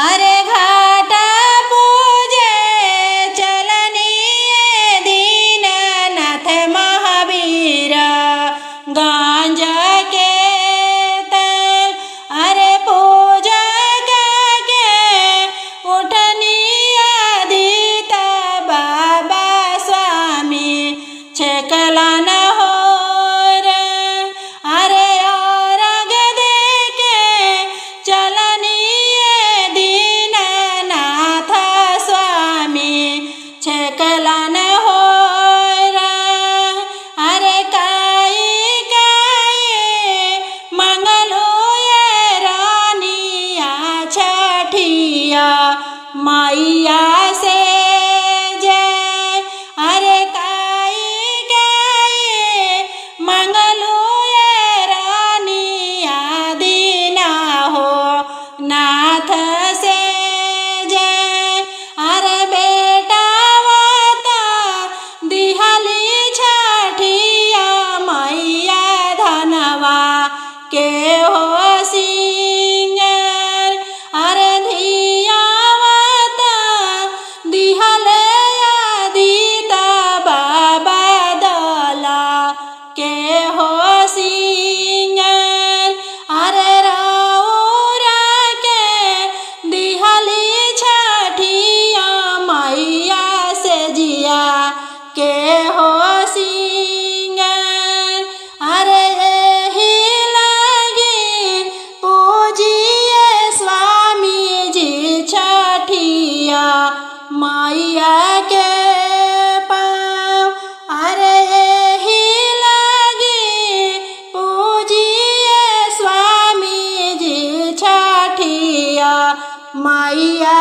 अरे घाट पूजे चलनी दीननाथ महावीर गांज के तल अरे पूजा के उठनी आदित बाबा स्वामी छेकला न हो रे अरे और दे के चलनी दीननाथ स्वामी छेकला न हो रे अरे काई काई मंगलो ये रानिया छठिया मैया से जय अरे काई काई मंगलो ये रानिया दीना हो नाथ से जय अरे बेटा वाता दिहली छठिया मैया धनवा के हो सिंगर अरे धिया वाता दिहले आदिता बाबा दला के हो सिंगर अरे रौरा के दिहली छठिया मैया से जिया के हो सिंगर अरे एही लगी पूजिए स्वामी जी छठिया मैया के पाँव अरे एही लगी पूजिए स्वामी जी छठिया मैया